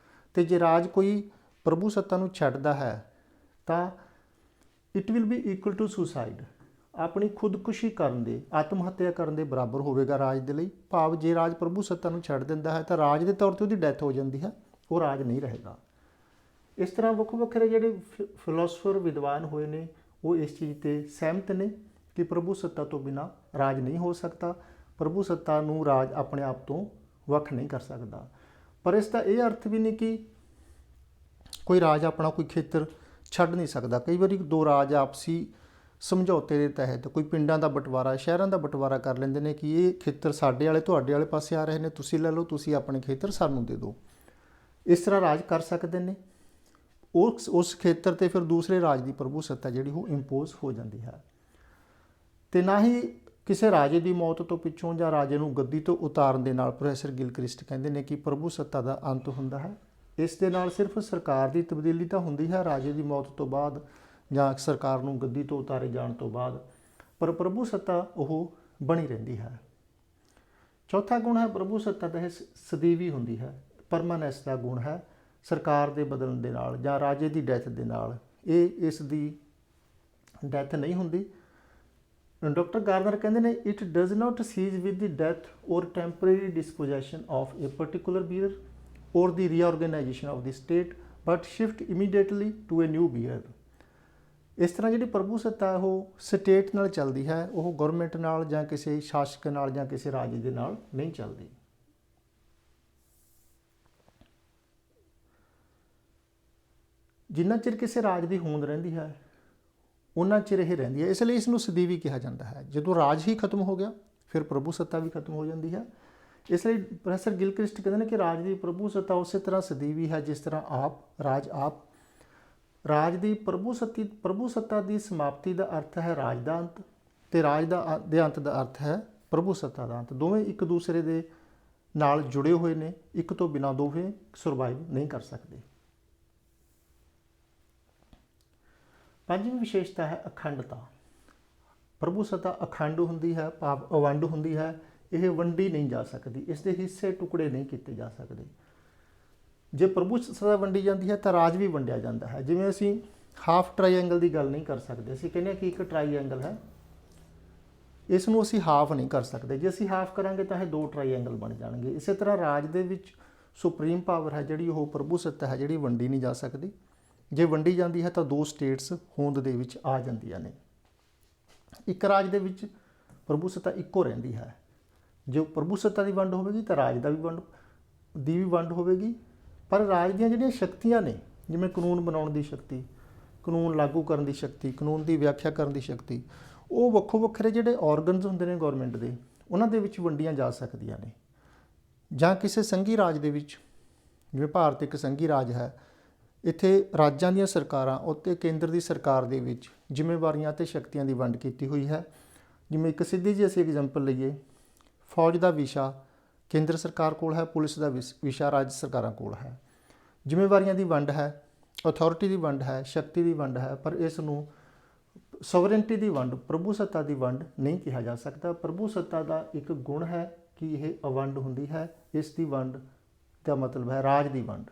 ਤੇ ਜੇ ਰਾਜ ਕੋਈ ਪ੍ਰਭੂ ਸੱਤਾ ਨੂੰ ਛੱਡਦਾ ਹੈ ਤਾਂ it will be equal to suicide, ਆਪਣੀ ਖੁਦਕੁਸ਼ੀ ਕਰਨ ਦੇ, ਆਤਮ ਹੱਤਿਆ ਕਰਨ ਦੇ ਬਰਾਬਰ ਹੋਵੇਗਾ ਰਾਜ ਦੇ ਲਈ। ਭਾਵ ਜੇ ਰਾਜ ਪ੍ਰਭੂ ਸੱਤਾ ਨੂੰ ਛੱਡ ਦਿੰਦਾ ਹੈ ਤਾਂ ਰਾਜ ਦੇ ਤੌਰ 'ਤੇ ਉਹਦੀ ਡੈਥ ਹੋ ਜਾਂਦੀ ਹੈ, ਉਹ ਰਾਜ ਨਹੀਂ ਰਹੇਗਾ। ਇਸ ਤਰ੍ਹਾਂ ਵੱਖੋ ਵੱਖਰੇ ਜਿਹੜੇ ਫਿਲਾਸਫਰ ਵਿਦਵਾਨ ਹੋਏ ਨੇ ਉਹ ਇਸ ਚੀਜ਼ 'ਤੇ ਸਹਿਮਤ ਨੇ ਕਿ ਪ੍ਰਭੂ ਸੱਤਾ ਤੋਂ ਬਿਨਾਂ ਰਾਜ ਨਹੀਂ ਹੋ ਸਕਦਾ, ਪ੍ਰਭੂ ਸੱਤਾ ਨੂੰ ਰਾਜ ਆਪਣੇ ਆਪ ਤੋਂ ਵੱਖ ਨਹੀਂ ਕਰ ਸਕਦਾ। ਪਰ ਇਸ ਦਾ ਇਹ ਅਰਥ ਵੀ ਨਹੀਂ ਕਿ ਕੋਈ ਰਾਜ ਆਪਣਾ ਕੋਈ ਖੇਤਰ ਛੱਡ ਨਹੀਂ ਸਕਦਾ। ਕਈ ਵਾਰੀ ਦੋ ਰਾਜ ਆਪਸੀ ਸਮਝੌਤੇ ਦੇ ਤਹਿਤ ਕੋਈ ਪਿੰਡਾਂ ਦਾ ਬਟਵਾਰਾ, ਸ਼ਹਿਰਾਂ ਦਾ ਬਟਵਾਰਾ ਕਰ ਲੈਂਦੇ ਨੇ ਕਿ ਇਹ ਖੇਤਰ ਸਾਡੇ ਵਾਲੇ ਤੁਹਾਡੇ ਵਾਲੇ ਪਾਸੇ ਆ ਰਹੇ ਨੇ, ਤੁਸੀਂ ਲੈ ਲਓ, ਤੁਸੀਂ ਆਪਣੇ ਖੇਤਰ ਸਾਨੂੰ ਦੇ ਦਿਓ। ਇਸ ਤਰ੍ਹਾਂ ਰਾਜ ਕਰ ਸਕਦੇ ਨੇ। ਉਸ ਖੇਤਰ 'ਤੇ ਫਿਰ ਦੂਸਰੇ ਰਾਜ ਦੀ ਪ੍ਰਭੂ ਸੱਤਾ ਜਿਹੜੀ ਉਹ ਇੰਪੋਜ਼ ਹੋ ਜਾਂਦੀ ਹੈ। ਤੇ ਨਾ ਹੀ ਕਿਸੇ ਰਾਜੇ ਦੀ ਮੌਤ ਤੋਂ ਪਿੱਛੋਂ ਜਾਂ ਰਾਜੇ ਨੂੰ ਗੱਦੀ ਤੋਂ ਉਤਾਰਨ ਦੇ ਨਾਲ ਪ੍ਰੋਫੈਸਰ ਗਿਲਕ੍ਰਿਸਟ ਕਹਿੰਦੇ ਨੇ ਕਿ ਪ੍ਰਭੂ ਸੱਤਾ ਦਾ ਅੰਤ ਹੁੰਦਾ ਹੈ। ਇਸ ਦੇ ਨਾਲ ਸਿਰਫ ਸਰਕਾਰ ਦੀ ਤਬਦੀਲੀ ਤਾਂ ਹੁੰਦੀ ਹੈ ਰਾਜੇ ਦੀ ਮੌਤ ਤੋਂ ਬਾਅਦ ਜਾਂ ਸਰਕਾਰ ਨੂੰ ਗੱਦੀ ਤੋਂ ਉਤਾਰੇ ਜਾਣ ਤੋਂ ਬਾਅਦ, ਪਰ ਪ੍ਰਭੂ ਸੱਤਾ ਉਹ ਬਣੀ ਰਹਿੰਦੀ ਹੈ। ਚੌਥਾ ਗੁਣ ਹੈ ਪ੍ਰਭੂ ਸੱਤਾ ਦਾ, ਇਹ ਸਦੀਵੀ ਹੁੰਦੀ ਹੈ, ਪਰਮਾਨੈਂਸ ਦਾ ਗੁਣ ਹੈ। ਸਰਕਾਰ ਦੇ ਬਦਲਣ ਦੇ ਨਾਲ ਜਾਂ ਰਾਜੇ ਦੀ ਡੈਥ ਦੇ ਨਾਲ ਇਸ ਦੀ ਡੈਥ ਨਹੀਂ ਹੁੰਦੀ। ਡਾਕਟਰ ਗਾਰਨਰ ਕਹਿੰਦੇ ਨੇ it does not cease with the death or temporary disposition of a particular bearer or the reorganisation of the state but shift immediately to a new bearer. ਇਸ ਤਰ੍ਹਾਂ ਜਿਹੜੀ ਪ੍ਰਭੂ ਸੱਤਾ ਉਹ ਸਟੇਟ ਨਾਲ ਚੱਲਦੀ ਹੈ, ਉਹ ਗਵਰਨਮੈਂਟ ਨਾਲ ਜਾਂ ਕਿਸੇ ਸ਼ਾਸਕ ਨਾਲ ਜਾਂ ਕਿਸੇ ਰਾਜੇ ਦੇ ਨਾਲ ਨਹੀਂ ਚੱਲਦੀ। ਜਿੰਨਾ ਚਿਰ ਕਿਸੇ ਰਾਜ ਦੀ ਹੋਂਦ ਰਹਿੰਦੀ ਹੈ ਉਹਨਾਂ ਚਿਰ ਇਹ ਰਹਿੰਦੀ ਹੈ, ਇਸ ਲਈ ਇਸ ਨੂੰ ਸਦੀਵੀ ਕਿਹਾ ਜਾਂਦਾ ਹੈ। ਜਦੋਂ ਰਾਜ ਹੀ ਖਤਮ ਹੋ ਗਿਆ ਫਿਰ ਪ੍ਰਭੂ ਸੱਤਾ ਵੀ ਖਤਮ ਹੋ ਜਾਂਦੀ ਹੈ। ਇਸ ਲਈ ਪ੍ਰੋਫੈਸਰ ਗਿਲਕ੍ਰਿਸਟ ਕਹਿੰਦੇ ਨੇ ਕਿ ਰਾਜ ਦੀ ਪ੍ਰਭੂ ਸੱਤਾ ਉਸੇ ਤਰ੍ਹਾਂ ਸਦੀਵੀ ਹੈ ਜਿਸ ਤਰ੍ਹਾਂ ਰਾਜ ਦੀ ਪ੍ਰਭੂ ਸੱਤਾ ਦੀ ਸਮਾਪਤੀ ਦਾ ਅਰਥ ਹੈ ਰਾਜ ਦਾ ਅੰਤ, ਤੇ ਰਾਜ ਦੇ ਅੰਤ ਦਾ ਅਰਥ ਹੈ ਪ੍ਰਭੂ ਸੱਤਾ ਦਾ ਅੰਤ। ਦੋਵੇਂ ਇੱਕ ਦੂਸਰੇ ਦੇ ਨਾਲ ਜੁੜੇ ਹੋਏ ਨੇ, ਇੱਕ ਤੋਂ ਬਿਨਾਂ ਦੋਵੇਂ ਸਰਵਾਈਵ ਨਹੀਂ ਕਰ ਸਕਦੇ। ਪੰਜਵੀਂ ਵਿਸ਼ੇਸ਼ਤਾ ਹੈ ਅਖੰਡਤਾ। ਪ੍ਰਭੂ ਸੱਤਾ ਅਖੰਡ ਹੁੰਦੀ ਹੈ, ਭਾਵ ਅਵੰਡ ਹੁੰਦੀ ਹੈ। ਇਹ ਵੰਡੀ ਨਹੀਂ ਜਾ ਸਕਦੀ, ਇਸ ਦੇ ਹਿੱਸੇ ਟੁਕੜੇ ਨਹੀਂ ਕੀਤੇ ਜਾ ਸਕਦੇ। ਜੇ ਪ੍ਰਭੂ ਸੱਤਾ ਵੰਡੀ ਜਾਂਦੀ ਹੈ ਤਾਂ ਰਾਜ ਵੀ ਵੰਡਿਆ ਜਾਂਦਾ ਹੈ। ਜਿਵੇਂ ਅਸੀਂ ਹਾਫ ਟਰਾਈਐਂਗਲ ਦੀ ਗੱਲ ਨਹੀਂ ਕਰ ਸਕਦੇ, ਅਸੀਂ ਕਹਿੰਦੇ ਹਾਂ ਕਿ ਇੱਕ ਟਰਾਈਐਂਗਲ ਹੈ, ਇਸ ਨੂੰ ਅਸੀਂ ਹਾਫ ਨਹੀਂ ਕਰ ਸਕਦੇ। ਜੇ ਅਸੀਂ ਹਾਫ ਕਰਾਂਗੇ ਤਾਂ ਇਹ ਦੋ ਟਰਾਈਐਂਗਲ ਬਣ ਜਾਣਗੇ। ਇਸੇ ਤਰ੍ਹਾਂ ਰਾਜ ਦੇ ਵਿੱਚ ਸੁਪਰੀਮ ਪਾਵਰ ਹੈ ਜਿਹੜੀ, ਉਹ ਪ੍ਰਭੂ ਸੱਤਾ ਹੈ ਜਿਹੜੀ, ਵੰਡੀ ਨਹੀਂ ਜਾ ਸਕਦੀ। ਜੇ ਵੰਡੀ ਜਾਂਦੀ ਹੈ ਤਾਂ ਦੋ ਸਟੇਟਸ ਹੋਂਦ ਦੇ ਵਿੱਚ ਆ ਜਾਂਦੀਆਂ ਨੇ। ਇੱਕ ਰਾਜ ਦੇ ਵਿੱਚ ਪ੍ਰਭੂ ਸੱਤਾ ਇੱਕੋ ਰਹਿੰਦੀ ਹੈ। ਜੇ ਪ੍ਰਭੂ ਸੱਤਾ ਦੀ ਵੰਡ ਹੋਵੇਗੀ ਤਾਂ ਰਾਜ ਦੀ ਵੀ ਵੰਡ ਹੋਵੇਗੀ। ਪਰ ਰਾਜ ਦੀਆਂ ਜਿਹੜੀਆਂ ਸ਼ਕਤੀਆਂ ਨੇ, ਜਿਵੇਂ ਕਾਨੂੰਨ ਬਣਾਉਣ ਦੀ ਸ਼ਕਤੀ, ਕਾਨੂੰਨ ਲਾਗੂ ਕਰਨ ਦੀ ਸ਼ਕਤੀ, ਕਾਨੂੰਨ ਦੀ ਵਿਆਖਿਆ ਕਰਨ ਦੀ ਸ਼ਕਤੀ, ਉਹ ਵੱਖੋ ਵੱਖਰੇ ਜਿਹੜੇ ਔਰਗਨਸ ਹੁੰਦੇ ਨੇ ਗੌਰਮੈਂਟ ਦੇ, ਉਹਨਾਂ ਦੇ ਵਿੱਚ ਵੰਡੀਆਂ ਜਾ ਸਕਦੀਆਂ ਨੇ। ਜਾਂ ਕਿਸੇ ਸੰਘੀ ਰਾਜ ਦੇ ਵਿੱਚ, ਜਿਵੇਂ ਭਾਰਤ ਇੱਕ ਸੰਘੀ ਰਾਜ ਹੈ, ਇੱਥੇ ਰਾਜਾਂ ਦੀਆਂ ਸਰਕਾਰਾਂ ਉੱਤੇ ਕੇਂਦਰ ਦੀ ਸਰਕਾਰ ਦੇ ਵਿੱਚ ਜ਼ਿੰਮੇਵਾਰੀਆਂ ਅਤੇ ਸ਼ਕਤੀਆਂ ਦੀ ਵੰਡ ਕੀਤੀ ਹੋਈ ਹੈ। ਜਿਵੇਂ ਇੱਕ ਸਿੱਧੀ ਜਿਹੀ ਅਸੀਂ ਐਗਜ਼ਾਮਪਲ ਲਈਏ, ਫੌਜ ਦਾ ਵਿਸ਼ਾ ਕੇਂਦਰ ਸਰਕਾਰ ਕੋਲ ਹੈ, ਪੁਲਿਸ ਦਾ ਵਿਸ਼ਾ ਰਾਜ ਸਰਕਾਰਾਂ ਕੋਲ ਹੈ। ਜ਼ਿੰਮੇਵਾਰੀਆਂ ਦੀ ਵੰਡ ਹੈ, ਅਥਾਰਟੀ ਦੀ ਵੰਡ ਹੈ, ਸ਼ਕਤੀ ਦੀ ਵੰਡ ਹੈ, ਪਰ ਇਸ ਨੂੰ ਸੋਵਰੇਨਟੀ ਦੀ ਵੰਡ, ਪ੍ਰਭੂ ਸੱਤਾ ਦੀ ਵੰਡ ਨਹੀਂ ਕਿਹਾ ਜਾ ਸਕਦਾ। ਪ੍ਰਭੂ ਸੱਤਾ ਦਾ ਇੱਕ ਗੁਣ ਹੈ ਕਿ ਇਹ ਅਵੰਡ ਹੁੰਦੀ ਹੈ। ਇਸ ਦੀ ਵੰਡ ਦਾ ਮਤਲਬ ਹੈ ਰਾਜ ਦੀ ਵੰਡ।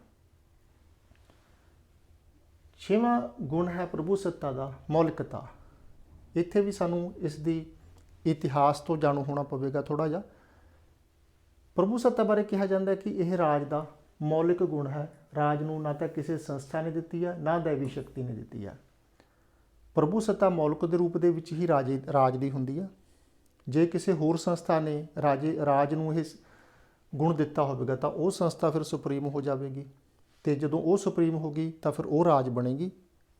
ਛੇਵਾਂ ਗੁਣ ਹੈ ਪ੍ਰਭੂ ਸੱਤਾ ਦਾ ਮੌਲਿਕਤਾ। ਇੱਥੇ ਵੀ ਸਾਨੂੰ ਇਸ ਦੀ ਇਤਿਹਾਸ ਤੋਂ ਜਾਣੂ ਹੋਣਾ ਪਵੇਗਾ ਥੋੜ੍ਹਾ ਜਿਹਾ। ਪ੍ਰਭੂ ਸੱਤਾ ਬਾਰੇ ਕਿਹਾ ਜਾਂਦਾ ਹੈ ਕਿ ਇਹ ਰਾਜ ਦਾ ਮੌਲਿਕ ਗੁਣ ਹੈ। ਰਾਜ ਨੂੰ ਨਾ ਤਾਂ ਕਿਸੇ ਸੰਸਥਾ ਨੇ ਦਿੱਤੀ ਹੈ, ਨਾ ਦੈਵੀ ਸ਼ਕਤੀ ਨੇ ਦਿੱਤੀ ਹੈ। ਪ੍ਰਭੂ ਸੱਤਾ ਮੌਲਿਕ ਦੇ ਰੂਪ ਦੇ ਵਿੱਚ ਹੀ ਰਾਜ ਦੀ ਹੁੰਦੀ ਹੈ। ਜੇ ਕਿਸੇ ਹੋਰ ਸੰਸਥਾ ਨੇ ਰਾਜ ਨੂੰ ਇਹ ਗੁਣ ਦਿੱਤਾ ਹੋਵੇਗਾ ਤਾਂ ਉਹ ਸੰਸਥਾ ਫਿਰ ਸੁਪਰੀਮ ਹੋ ਜਾਵੇਗੀ, ਅਤੇ ਜਦੋਂ ਉਹ ਸੁਪਰੀਮ ਹੋ ਗਈ ਤਾਂ ਫਿਰ ਉਹ ਰਾਜ ਬਣੇਗੀ।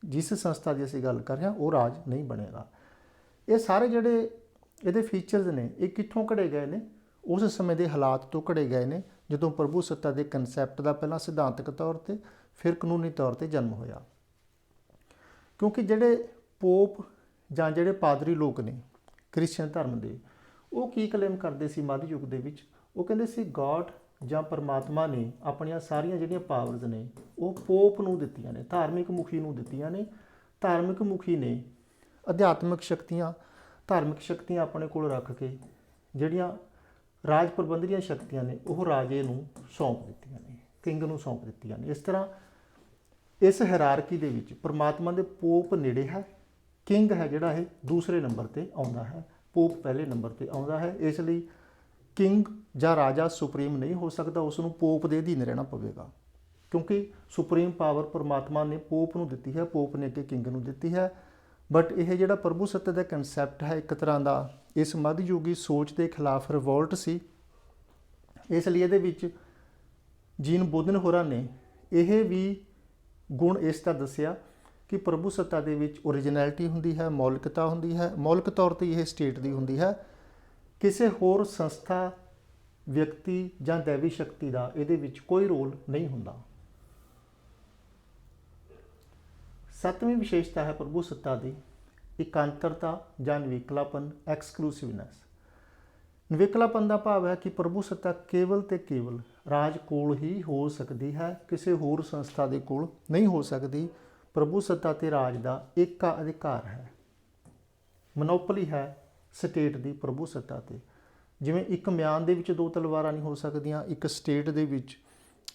ਜਿਸ ਸੰਸਥਾ ਦੀ ਅਸੀਂ ਗੱਲ ਕਰ ਰਹੇ ਹਾਂ ਉਹ ਰਾਜ ਨਹੀਂ ਬਣੇਗਾ। ਇਹ ਸਾਰੇ ਜਿਹੜੇ ਇਹਦੇ ਫੀਚਰਸ ਨੇ, ਇਹ ਕਿੱਥੋਂ ਘੜੇ ਗਏ ਨੇ? ਉਸ ਸਮੇਂ ਦੇ ਹਾਲਾਤ ਤੋਂ ਘੜੇ ਗਏ ਨੇ, ਜਦੋਂ ਪ੍ਰਭੂ ਸੱਤਾ ਦੇ ਕਨਸੈਪਟ ਦਾ ਪਹਿਲਾਂ ਸਿਧਾਂਤਕ ਤੌਰ 'ਤੇ, ਫਿਰ ਕਾਨੂੰਨੀ ਤੌਰ 'ਤੇ ਜਨਮ ਹੋਇਆ। ਕਿਉਂਕਿ ਜਿਹੜੇ ਪੋਪ ਜਾਂ ਜਿਹੜੇ ਪਾਦਰੀ ਲੋਕ ਨੇ ਕ੍ਰਿਸਚਨ ਧਰਮ ਦੇ, ਉਹ ਕੀ ਕਲੇਮ ਕਰਦੇ ਸੀ ਮੱਧ ਯੁੱਗ ਦੇ ਵਿੱਚ? ਉਹ ਕਹਿੰਦੇ ਸੀ ਗॉड ਜਾਂ ਪਰਮਾਤਮਾ ਨੇ ਆਪਣੀਆਂ ਸਾਰੀਆਂ ਜਿਹੜੀਆਂ ਪਾਵਰਸ ਨੇ ਉਹ ਪੋਪ ਨੂੰ ਦਿੱਤੀਆਂ ਨੇ, ਧਾਰਮਿਕ ਮੁਖੀ ਨੂੰ ਦਿੱਤੀਆਂ ਨੇ। ਧਾਰਮਿਕ ਮੁਖੀ ਨੇ ਅਧਿਆਤਮਿਕ ਸ਼ਕਤੀਆਂ, ਧਾਰਮਿਕ ਸ਼ਕਤੀਆਂ ਆਪਣੇ ਕੋਲ ਰੱਖ ਕੇ ਜਿਹੜੀਆਂ ਰਾਜ ਪ੍ਰਬੰਧ ਦੀਆਂ ਸ਼ਕਤੀਆਂ ਨੇ ਉਹ ਰਾਜੇ ਨੂੰ ਸੌਂਪ ਦਿੱਤੀਆਂ ਨੇ, ਕਿੰਗ ਨੂੰ ਸੌਂਪ ਦਿੱਤੀਆਂ ਨੇ। ਇਸ ਤਰ੍ਹਾਂ ਇਸ ਹਾਇਰਾਰਕੀ ਦੇ ਵਿੱਚ ਪਰਮਾਤਮਾ ਦੇ ਪੋਪ ਨੇੜੇ ਹੈ, ਕਿੰਗ ਹੈ ਜਿਹੜਾ ਇਹ ਦੂਸਰੇ ਨੰਬਰ 'ਤੇ ਆਉਂਦਾ ਹੈ, ਪੋਪ ਪਹਿਲੇ ਨੰਬਰ 'ਤੇ ਆਉਂਦਾ ਹੈ। ਇਸ ਲਈ ਕਿੰਗ ਜਾਂ ਰਾਜਾ ਸੁਪਰੀਮ ਨਹੀਂ ਹੋ ਸਕਦਾ, ਉਸ ਨੂੰ ਪੋਪ ਦੇ ਅਧੀਨ ਰਹਿਣਾ ਪਵੇਗਾ, ਕਿਉਂਕਿ ਸੁਪਰੀਮ ਪਾਵਰ ਪਰਮਾਤਮਾ ਨੇ ਪੋਪ ਨੂੰ ਦਿੱਤੀ ਹੈ, ਪੋਪ ਨੇ ਅੱਗੇ ਕਿੰਗ ਨੂੰ ਦਿੱਤੀ ਹੈ। ਬਟ ਇਹ ਜਿਹੜਾ ਪ੍ਰਭੂ ਸੱਤਾ ਦਾ ਕਨਸੈਪਟ ਹੈ, ਇੱਕ ਤਰ੍ਹਾਂ ਦਾ ਇਸ ਮੱਧਯੁਗੀ ਸੋਚ ਦੇ ਖਿਲਾਫ ਰਿਵੋਲਟ ਸੀ। ਇਸ ਲਈ ਇਹਦੇ ਵਿੱਚ ਜੀਨ ਬੋਧਨ ਹੋਰਾਂ ਨੇ ਇਹ ਵੀ ਗੁਣ ਇਸ ਦਾ ਦੱਸਿਆ ਕਿ ਪ੍ਰਭੂ ਸੱਤਾ ਦੇ ਵਿੱਚ ਓਰੀਜਨੈਲਿਟੀ ਹੁੰਦੀ ਹੈ, ਮੌਲਿਕਤਾ ਹੁੰਦੀ ਹੈ। ਮੌਲਿਕ ਤੌਰ 'ਤੇ ਇਹ ਸਟੇਟ ਦੀ ਹੁੰਦੀ ਹੈ। ਕਿਸੇ ਹੋਰ ਸੰਸਥਾ, ਵਿਅਕਤੀ ਜਾਂ ਦੈਵੀ ਸ਼ਕਤੀ ਦਾ ਇਹਦੇ ਵਿੱਚ ਕੋਈ ਰੋਲ ਨਹੀਂ ਹੁੰਦਾ। ਸੱਤਵੀਂ ਵਿਸ਼ੇਸ਼ਤਾ ਹੈ ਪ੍ਰਭੂ ਸੱਤਾ ਦੀ ਇਕਾਂਤਰਤਾ ਜਾਂ ਨਿਵੇਕਲਾਪਨ, ਐਕਸਕਲੂਸਿਵਨੈਸ। ਨਿਵੇਕਲਾਪਨ ਦਾ ਭਾਵ ਹੈ ਕਿ ਪ੍ਰਭੂ ਸੱਤਾ ਕੇਵਲ ਤੇ ਕੇਵਲ ਰਾਜ ਕੋਲ ਹੀ ਹੋ ਸਕਦੀ ਹੈ, ਕਿਸੇ ਹੋਰ ਸੰਸਥਾ ਦੇ ਕੋਲ ਨਹੀਂ ਹੋ ਸਕਦੀ। ਪ੍ਰਭੂ ਸੱਤਾ ਤੇ ਰਾਜ ਦਾ ਏਕਾ ਅਧਿਕਾਰ ਹੈ, ਮੋਨੋਪੋਲੀ ਹੈ ਸਟੇਟ ਦੀ ਪ੍ਰਭੂ ਸੱਤਾ 'ਤੇ। ਜਿਵੇਂ ਇੱਕ ਮਿਆਨ ਦੇ ਵਿੱਚ ਦੋ ਤਲਵਾਰਾਂ ਨਹੀਂ ਹੋ ਸਕਦੀਆਂ, ਇੱਕ ਸਟੇਟ ਦੇ ਵਿੱਚ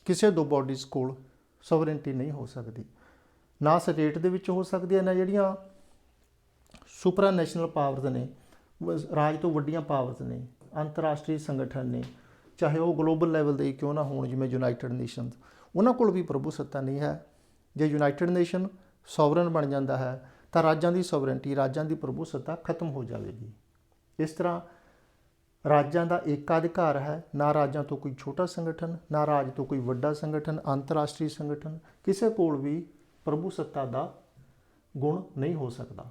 ਕਿਸੇ ਦੋ ਬਾਡੀਜ਼ ਕੋਲ ਸੋਵਰੇਨਟੀ ਨਹੀਂ ਹੋ ਸਕਦੀ। ਨਾ ਸਟੇਟ ਦੇ ਵਿੱਚ ਹੋ ਸਕਦੀ ਹੈ, ਨਾ ਜਿਹੜੀਆਂ ਸੁਪਰਾ ਨੈਸ਼ਨਲ ਪਾਵਰਸ ਨੇ, ਰਾਜ ਤੋਂ ਵੱਡੀਆਂ ਪਾਵਰਸ ਨੇ, ਅੰਤਰਰਾਸ਼ਟਰੀ ਸੰਗਠਨ ਨੇ, ਚਾਹੇ ਉਹ ਗਲੋਬਲ ਲੈਵਲ ਦੇ ਕਿਉਂ ਨਾ ਹੋਣ, ਜਿਵੇਂ ਯੂਨਾਈਟਿਡ ਨੇਸ਼ਨਸ, ਉਹਨਾਂ ਕੋਲ ਵੀ ਪ੍ਰਭੂ ਸੱਤਾ ਨਹੀਂ ਹੈ। ਜੇ ਯੂਨਾਈਟਿਡ ਨੇਸ਼ਨ ਸੋਵਰਨ ਬਣ ਜਾਂਦਾ ਹੈ ਤਾਂ ਰਾਜਾਂ ਦੀ ਸੋਵਰਨਟੀ, ਰਾਜਾਂ ਦੀ ਪ੍ਰਭੂ ਸੱਤਾ ਖਤਮ ਹੋ ਜਾਵੇਗੀ। ਇਸ ਤਰ੍ਹਾਂ ਰਾਜਾਂ ਦਾ ਏਕਾਧਿਕਾਰ ਹੈ, ਨਾ ਰਾਜਾਂ ਤੋਂ ਕੋਈ ਛੋਟਾ ਸੰਗਠਨ, ਨਾ ਰਾਜ ਤੋਂ ਕੋਈ ਵੱਡਾ ਸੰਗਠਨ, ਅੰਤਰਰਾਸ਼ਟਰੀ ਸੰਗਠਨ, ਕਿਸੇ ਕੋਲ ਵੀ ਪ੍ਰਭੂ ਸੱਤਾ ਦਾ ਗੁਣ ਨਹੀਂ ਹੋ ਸਕਦਾ।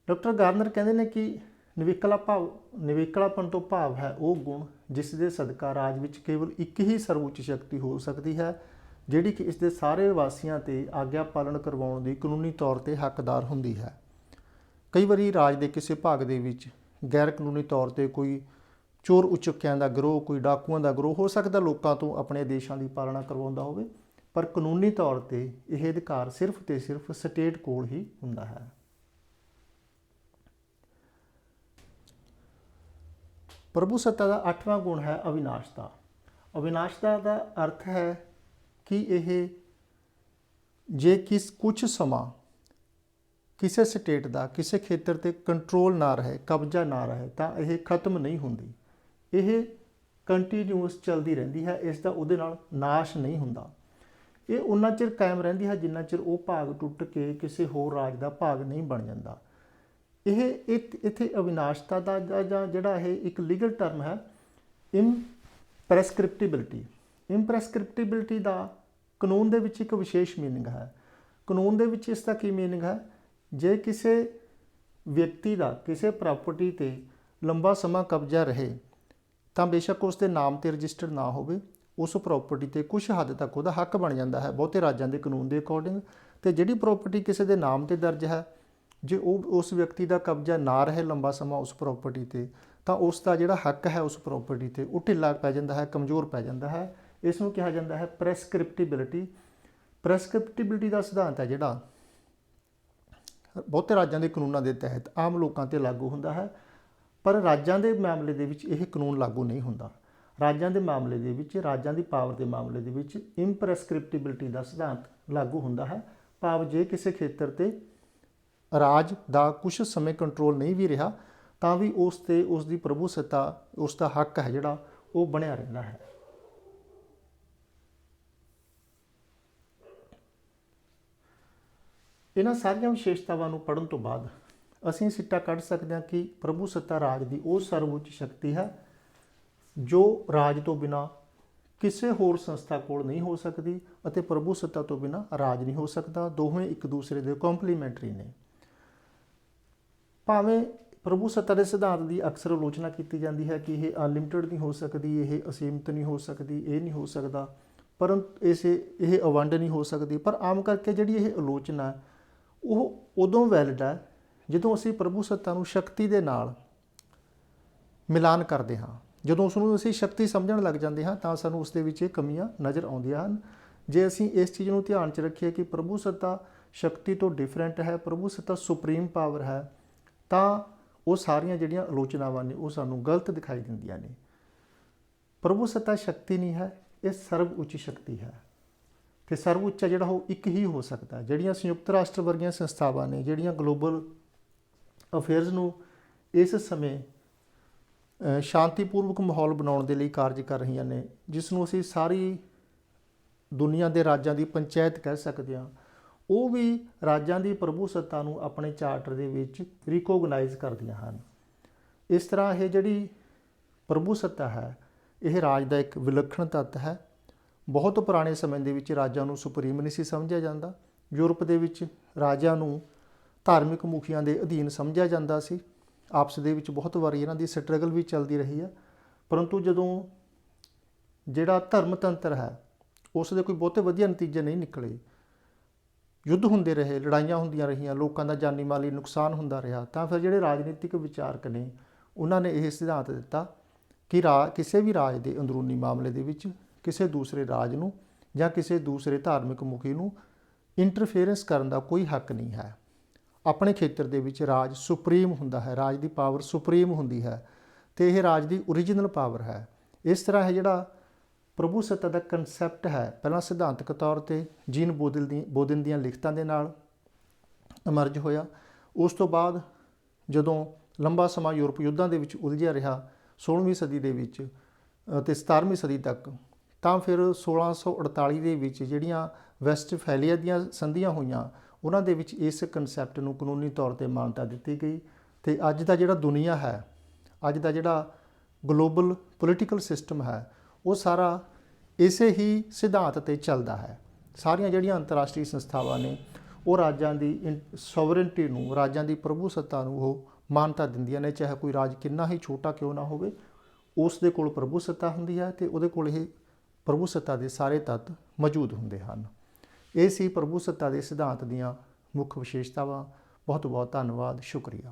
ਡਾਕਟਰ ਗਾਰਨਰ ਕਹਿੰਦੇ ਨੇ ਕਿ ਨਿਵੇਕਲਾਪਨ ਤੋਂ ਭਾਵ ਹੈ ਉਹ ਗੁਣ ਜਿਸ ਦੇ ਸਦਕਾ ਰਾਜ ਵਿੱਚ ਕੇਵਲ ਇੱਕ ਹੀ ਸਰਵਉੱਚ ਸ਼ਕਤੀ ਹੋ ਸਕਦੀ ਹੈ, ਜਿਹੜੀ ਕਿ ਇਸ ਦੇ ਸਾਰੇ ਵਾਸੀਆਂ 'ਤੇ ਆਗਿਆ ਪਾਲਣ ਕਰਵਾਉਣ ਦੀ ਕਾਨੂੰਨੀ ਤੌਰ 'ਤੇ ਹੱਕਦਾਰ ਹੁੰਦੀ ਹੈ। ਕਈ ਵਾਰੀ ਰਾਜ ਦੇ ਕਿਸੇ ਭਾਗ ਦੇ ਵਿੱਚ ਗੈਰ ਕਾਨੂੰਨੀ ਤੌਰ ਤੇ ਕੋਈ ਚੋਰ ਉਚਕਿਆਂ ਦਾ ਗਰੋਹ, ਕੋਈ ਡਾਕੂਆਂ ਦਾ ਗਰੋਹ ਹੋ ਸਕਦਾ ਲੋਕਾਂ ਤੋਂ ਆਪਣੇ ਆਦੇਸ਼ਾਂ ਦੀ ਪਾਲਣਾ ਕਰਵਾਉਂਦਾ ਹੋਵੇ, ਪਰ ਕਾਨੂੰਨੀ ਤੌਰ ਤੇ ਇਹ ਅਧਿਕਾਰ ਸਿਰਫ ਤੇ ਸਿਰਫ ਸਟੇਟ ਕੋਲ ਹੀ ਹੁੰਦਾ ਹੈ। ਪ੍ਰਭੂ ਸੱਤਾ ਦਾ 8ਵਾਂ ਗੁਣ ਹੈ ਅਵਿਨਾਸ਼ਤਾ। ਅਵਿਨਾਸ਼ਤਾ ਦਾ ਅਰਥ ਹੈ ਕਿ ਇਹ ਜੇ ਕੁਝ ਸਮਾਂ ਕਿਸੇ ਸਟੇਟ ਦਾ ਕਿਸੇ ਖੇਤਰ ਤੇ ਕੰਟਰੋਲ ਨਾ ਰਹੇ, ਕਬਜ਼ਾ ਨਾ ਰਹੇ, ਤਾਂ ਇਹ ਖਤਮ ਨਹੀਂ ਹੁੰਦੀ। ਇਹ ਕੰਟੀਨਿਊਸ ਚੱਲਦੀ ਰਹਿੰਦੀ ਹੈ, ਇਸ ਦਾ ਉਹਦੇ ਨਾਲ ਨਾਸ਼ ਨਹੀਂ ਹੁੰਦਾ। ਇਹ ਉਨਾ ਚਿਰ ਕਾਇਮ ਰਹਿੰਦੀ ਹੈ ਜਿੰਨਾ ਚਿਰ ਉਹ ਭਾਗ ਟੁੱਟ ਕੇ ਕਿਸੇ ਹੋਰ ਰਾਜ ਦਾ ਭਾਗ ਨਹੀਂ ਬਣ ਜਾਂਦਾ। ਇਹ ਇੱਥੇ ਅਵਿਨਾਸ਼ਤਾ ਦਾ ਜਾਂ ਜਿਹੜਾ ਇਹ ਇੱਕ ਲੀਗਲ ਟਰਮ ਹੈ, ਇੰਪ੍ਰੈਸਕ੍ਰਿਪਟੇਬਿਲਿਟੀ। ਇੰਪ੍ਰੈਸਕ੍ਰਿਪਟੇਬਿਲਿਟੀ ਦਾ ਕਾਨੂੰਨ ਦੇ ਵਿੱਚ ਇੱਕ ਵਿਸ਼ੇਸ਼ ਮੀਨਿੰਗ ਹੈ। ਕਾਨੂੰਨ ਦੇ ਵਿੱਚ ਇਸ ਦਾ ਕੀ ਮੀਨਿੰਗ ਹੈ? ਜੇ ਕਿਸੇ ਵਿਅਕਤੀ ਦਾ ਕਿਸੇ ਪ੍ਰਾਪਰਟੀ ਤੇ ਲੰਬਾ ਸਮਾਂ ਕਬਜ਼ਾ ਰਹੇ ਤਾਂ ਬੇਸ਼ੱਕ ਉਸ ਦੇ ਨਾਮ ਤੇ ਰਜਿਸਟਰਡ ਨਾ ਹੋਵੇ, ਉਸ ਪ੍ਰਾਪਰਟੀ ਤੇ ਕੁਝ ਹੱਦ ਤੱਕ ਉਹਦਾ ਹੱਕ ਬਣ ਜਾਂਦਾ ਹੈ ਬਹੁਤੇ ਰਾਜਾਂ ਦੇ ਕਾਨੂੰਨ ਦੇ ਅਕੋਰਡਿੰਗ। ਤੇ ਜਿਹੜੀ ਪ੍ਰਾਪਰਟੀ ਕਿਸੇ ਦੇ ਨਾਮ ਤੇ ਦਰਜ ਹੈ, ਜੇ ਉਹ ਉਸ ਵਿਅਕਤੀ ਦਾ ਕਬਜ਼ਾ ਨਾ ਰਹੇ ਲੰਬਾ ਸਮਾਂ ਉਸ ਪ੍ਰਾਪਰਟੀ ਤੇ, ਤਾਂ ਉਸ ਦਾ ਜਿਹੜਾ ਹੱਕ ਹੈ ਉਸ ਪ੍ਰਾਪਰਟੀ ਤੇ ਉਹ ਢਿੱਲਾ ਪੈ ਜਾਂਦਾ ਹੈ, ਕਮਜ਼ੋਰ ਪੈ ਜਾਂਦਾ ਹੈ। ਇਸ ਨੂੰ ਕਿਹਾ ਜਾਂਦਾ ਹੈ ਪ੍ਰੈਸਕ੍ਰਿਪਟੇਬਿਲਿਟੀ। ਪ੍ਰੈਸਕ੍ਰਿਪਟੇਬਿਲਿਟੀ ਦਾ ਸਿਧਾਂਤ ਹੈ ਜਿਹੜਾ ਬਹੁਤੇ ਰਾਜਾਂ ਦੇ ਕਾਨੂੰਨਾਂ ਦੇ ਤਹਿਤ ਆਮ ਲੋਕਾਂ ਤੇ ਲਾਗੂ ਹੁੰਦਾ ਹੈ, ਪਰ ਰਾਜਾਂ ਦੇ ਮਾਮਲੇ ਦੇ ਵਿੱਚ ਇਹ ਕਾਨੂੰਨ ਲਾਗੂ ਨਹੀਂ ਹੁੰਦਾ। ਰਾਜਾਂ ਦੇ ਮਾਮਲੇ ਦੇ ਵਿੱਚ, ਰਾਜਾਂ ਦੀ ਪਾਵਰ ਦੇ ਮਾਮਲੇ ਦੇ ਵਿੱਚ ਇੰਪ੍ਰੈਸਕ੍ਰਿਪਟੇਬਿਲਿਟੀ ਦਾ ਸਿਧਾਂਤ ਲਾਗੂ ਹੁੰਦਾ ਹੈ। ਭਾਵ ਜੇ ਕਿਸੇ ਖੇਤਰ ਤੇ ਰਾਜ ਦਾ ਕੁਝ ਸਮੇਂ ਕੰਟਰੋਲ ਨਹੀਂ ਵੀ ਰਿਹਾ ਤਾਂ ਵੀ ਉਸ ਤੇ ਉਸ ਦੀ ਪ੍ਰਭੂ ਸੱਤਾ, ਉਸ ਦਾ ਹੱਕ ਹੈ ਜਿਹੜਾ ਉਹ ਬਣਿਆ ਰਹਿੰਦਾ ਹੈ। ਇਹਨਾਂ ਸਾਰੀਆਂ ਵਿਸ਼ੇਸ਼ਤਾਵਾਂ ਨੂੰ ਪੜ੍ਹਨ ਤੋਂ ਬਾਅਦ ਅਸੀਂ ਸਿੱਟਾ ਕੱਢ ਸਕਦੇ ਹਾਂ ਕਿ ਪ੍ਰਭੂ ਸੱਤਾ ਰਾਜ ਦੀ ਉਹ ਸਰਵਉੱਚ ਸ਼ਕਤੀ ਹੈ ਜੋ ਰਾਜ ਤੋਂ ਬਿਨਾਂ ਕਿਸੇ ਹੋਰ ਸੰਸਥਾ ਕੋਲ ਨਹੀਂ ਹੋ ਸਕਦੀ, ਅਤੇ ਪ੍ਰਭੂ ਸੱਤਾ ਤੋਂ ਬਿਨਾਂ ਰਾਜ ਨਹੀਂ ਹੋ ਸਕਦਾ। ਦੋਵੇਂ ਇੱਕ ਦੂਸਰੇ ਦੇ ਕੰਪਲੀਮੈਂਟਰੀ ਨੇ। ਭਾਵੇਂ ਪ੍ਰਭੂ ਸੱਤਾ ਦੇ ਸਿਧਾਂਤ ਦੀ ਅਕਸਰ ਆਲੋਚਨਾ ਕੀਤੀ ਜਾਂਦੀ ਹੈ ਕਿ ਇਹ ਅਨਲਿਮਿਟਡ ਨਹੀਂ ਹੋ ਸਕਦੀ, ਇਹ ਅਸੀਮਿਤ ਨਹੀਂ ਹੋ ਸਕਦੀ, ਇਹ ਨਹੀਂ ਹੋ ਸਕਦਾ, ਪਰੰਤੂ ਇਹ ਅਵੰਡ ਨਹੀਂ ਹੋ ਸਕਦੀ। ਪਰ ਆਮ ਕਰਕੇ ਜਿਹੜੀ ਇਹ ਆਲੋਚਨਾ ਉਹ ਉਦੋਂ ਵੈਲਿਡ ਹੈ ਜਦੋਂ ਅਸੀਂ ਪ੍ਰਭੂ ਸੱਤਾ ਨੂੰ ਸ਼ਕਤੀ ਦੇ ਨਾਲ ਮਿਲਾਨ ਕਰਦੇ ਹਾਂ। ਜਦੋਂ ਉਸ ਨੂੰ ਅਸੀਂ ਸ਼ਕਤੀ ਸਮਝਣ ਲੱਗ ਜਾਂਦੇ ਹਾਂ ਤਾਂ ਸਾਨੂੰ ਉਸ ਦੇ ਵਿੱਚ ਇਹ ਕਮੀਆਂ ਨਜ਼ਰ ਆਉਂਦੀਆਂ ਹਨ। ਜੇ ਅਸੀਂ ਇਸ ਚੀਜ਼ ਨੂੰ ਧਿਆਨ 'ਚ ਰੱਖੀਏ ਕਿ ਪ੍ਰਭੂ ਸੱਤਾ ਸ਼ਕਤੀ ਤੋਂ ਡਿਫਰੈਂਟ ਹੈ, ਪ੍ਰਭੂ ਸੱਤਾ ਸੁਪਰੀਮ ਪਾਵਰ ਹੈ, ਤਾਂ ਉਹ ਸਾਰੀਆਂ ਜਿਹੜੀਆਂ ਆਲੋਚਨਾਵਾਂ ਨੇ ਉਹ ਸਾਨੂੰ ਗਲਤ ਦਿਖਾਈ ਦਿੰਦੀਆਂ ਨੇ। ਪ੍ਰਭੂ ਸੱਤਾ ਸ਼ਕਤੀ ਨਹੀਂ ਹੈ, ਇਹ ਸਰਵ ਉੱਚ ਸ਼ਕਤੀ ਹੈ, ਤੇ ਸਰਵ ਉੱਚਾ ਜਿਹੜਾ ਉਹ ਇੱਕ ਹੀ ਹੋ ਸਕਦਾ। ਜਿਹੜੀਆਂ ਸੰਯੁਕਤ ਰਾਸ਼ਟਰ ਵਰਗੀਆਂ ਸੰਸਥਾਵਾਂ ਨੇ, ਜਿਹੜੀਆਂ ਗਲੋਬਲ ਅਫੇਅਰਸ ਨੂੰ ਇਸ ਸਮੇਂ ਸ਼ਾਂਤੀਪੂਰਵਕ ਮਾਹੌਲ ਬਣਾਉਣ ਦੇ ਲਈ ਕਾਰਜ ਕਰ ਰਹੀਆਂ ਨੇ, ਜਿਸ ਨੂੰ ਅਸੀਂ ਸਾਰੀ ਦੁਨੀਆ ਦੇ ਰਾਜਾਂ ਦੀ ਪੰਚਾਇਤ ਕਹਿ ਸਕਦੇ ਹਾਂ, ਉਹ ਵੀ ਰਾਜਾਂ ਦੀ ਪ੍ਰਭੂ ਸੱਤਾ ਨੂੰ ਆਪਣੇ ਚਾਰਟਰ ਦੇ ਵਿੱਚ ਰਿਕੋਗਨਾਈਜ਼ ਕਰਦੀਆਂ ਹਨ। ਇਸ ਤਰ੍ਹਾਂ ਇਹ ਜਿਹੜੀ ਪ੍ਰਭੂ ਸੱਤਾ ਹੈ ਇਹ ਰਾਜ ਦਾ ਇੱਕ ਵਿਲੱਖਣ ਤੱਤ ਹੈ। ਬਹੁਤ ਪੁਰਾਣੇ ਸਮੇਂ ਦੇ ਵਿੱਚ ਰਾਜਾਂ ਨੂੰ ਸੁਪਰੀਮ ਨਹੀਂ ਸੀ ਸਮਝਿਆ ਜਾਂਦਾ। ਯੂਰਪ ਦੇ ਵਿੱਚ ਰਾਜਾਂ ਨੂੰ ਧਾਰਮਿਕ ਮੁਖੀਆਂ ਦੇ ਅਧੀਨ ਸਮਝਿਆ ਜਾਂਦਾ ਸੀ। ਆਪਸ ਦੇ ਵਿੱਚ ਬਹੁਤ ਵਾਰੀ ਇਹਨਾਂ ਦੀ ਸਟਰਗਲ ਵੀ ਚੱਲਦੀ ਰਹੀ ਹੈ, ਪਰੰਤੂ ਜਦੋਂ ਜਿਹੜਾ ਧਰਮਤੰਤਰ ਹੈ ਉਸ ਦੇ ਕੋਈ ਬਹੁਤੇ ਵਧੀਆ ਨਤੀਜੇ ਨਹੀਂ ਨਿਕਲੇ, ਯੁੱਧ ਹੁੰਦੇ ਰਹੇ, ਲੜਾਈਆਂ ਹੁੰਦੀਆਂ ਰਹੀਆਂ, ਲੋਕਾਂ ਦਾ ਜਾਨੀ ਮਾਲੀ ਨੁਕਸਾਨ ਹੁੰਦਾ ਰਿਹਾ, ਤਾਂ ਫਿਰ ਜਿਹੜੇ ਰਾਜਨੀਤਿਕ ਵਿਚਾਰਕ ਨੇ ਉਹਨਾਂ ਨੇ ਇਹ ਸਿਧਾਂਤ ਦਿੱਤਾ ਕਿ ਕਿਸੇ ਵੀ ਰਾਜ ਦੇ ਅੰਦਰੂਨੀ ਮਾਮਲੇ ਦੇ ਵਿੱਚ ਕਿਸੇ ਦੂਸਰੇ ਰਾਜ ਨੂੰ ਜਾਂ ਕਿਸੇ ਦੂਸਰੇ ਧਾਰਮਿਕ ਮੁਖੀ ਨੂੰ ਇੰਟਰਫੇਰੈਂਸ ਕਰਨ ਦਾ ਕੋਈ ਹੱਕ ਨਹੀਂ ਹੈ। ਆਪਣੇ ਖੇਤਰ ਦੇ ਵਿੱਚ ਰਾਜ ਸੁਪਰੀਮ ਹੁੰਦਾ ਹੈ, ਰਾਜ ਦੀ ਪਾਵਰ ਸੁਪਰੀਮ ਹੁੰਦੀ ਹੈ, ਅਤੇ ਇਹ ਰਾਜ ਦੀ ਓਰੀਜਨਲ ਪਾਵਰ ਹੈ। ਇਸ ਤਰ੍ਹਾਂ ਇਹ ਜਿਹੜਾ ਪ੍ਰਭੂ ਸੱਤਾ ਦਾ ਕੰਸੈਪਟ ਹੈ ਪਹਿਲਾਂ ਸਿਧਾਂਤਕ ਤੌਰ 'ਤੇ ਜੀਨ ਬੋਦਿਨ ਦੀਆਂ ਲਿਖਤਾਂ ਦੇ ਨਾਲ ਇਮਰਜ ਹੋਇਆ। ਉਸ ਤੋਂ ਬਾਅਦ ਜਦੋਂ ਲੰਬਾ ਸਮਾਂ ਯੂਰਪ ਯੁੱਧਾਂ ਦੇ ਵਿੱਚ ਉਲਝਿਆ ਰਿਹਾ 16ਵੀਂ ਸਦੀ ਦੇ ਵਿੱਚ ਅਤੇ 17ਵੀਂ ਸਦੀ ਤੱਕ, ਤਾਂ ਫਿਰ 1648 ਦੇ ਵਿੱਚ ਜਿਹੜੀਆਂ ਵੈਸਟਫੈਲੀਆ ਦੀਆਂ ਸੰਧੀਆਂ ਹੋਈਆਂ ਉਹਨਾਂ ਦੇ ਵਿੱਚ ਇਸ ਕਨਸੈਪਟ ਨੂੰ ਕਾਨੂੰਨੀ ਤੌਰ 'ਤੇ ਮਾਨਤਾ ਦਿੱਤੀ ਗਈ। ਅਤੇ ਅੱਜ ਦਾ ਜਿਹੜਾ ਦੁਨੀਆ ਹੈ, ਅੱਜ ਦਾ ਜਿਹੜਾ ਗਲੋਬਲ ਪੋਲੀਟੀਕਲ ਸਿਸਟਮ ਹੈ ਉਹ ਸਾਰਾ ਇਸੇ ਹੀ ਸਿਧਾਂਤ 'ਤੇ ਚੱਲਦਾ ਹੈ। ਸਾਰੀਆਂ ਜਿਹੜੀਆਂ ਅੰਤਰਰਾਸ਼ਟਰੀ ਸੰਸਥਾਵਾਂ ਨੇ ਉਹ ਰਾਜਾਂ ਦੀ ਸੋਵਰਨਟੀ ਨੂੰ, ਰਾਜਾਂ ਦੀ ਪ੍ਰਭੂ ਸੱਤਾ ਨੂੰ ਉਹ ਮਾਨਤਾ ਦਿੰਦੀਆਂ ਨੇ। ਚਾਹੇ ਕੋਈ ਰਾਜ ਕਿੰਨਾ ਹੀ ਛੋਟਾ ਕਿਉਂ ਨਾ ਹੋਵੇ, ਉਸ ਦੇ ਕੋਲ ਪ੍ਰਭੂ ਸੱਤਾ ਹੁੰਦੀ ਹੈ ਅਤੇ ਉਹਦੇ ਕੋਲ ਇਹ ਪ੍ਰਭੂ ਸੱਤਾ ਦੇ ਸਾਰੇ ਤੱਤ ਮੌਜੂਦ ਹੁੰਦੇ ਹਨ। ਇਹ ਸੀ ਪ੍ਰਭੂ ਸੱਤਾ ਦੇ ਸਿਧਾਂਤ ਦੀਆਂ ਮੁੱਖ ਵਿਸ਼ੇਸ਼ਤਾਵਾਂ। ਬਹੁਤ ਬਹੁਤ ਧੰਨਵਾਦ, ਸ਼ੁਕਰੀਆ।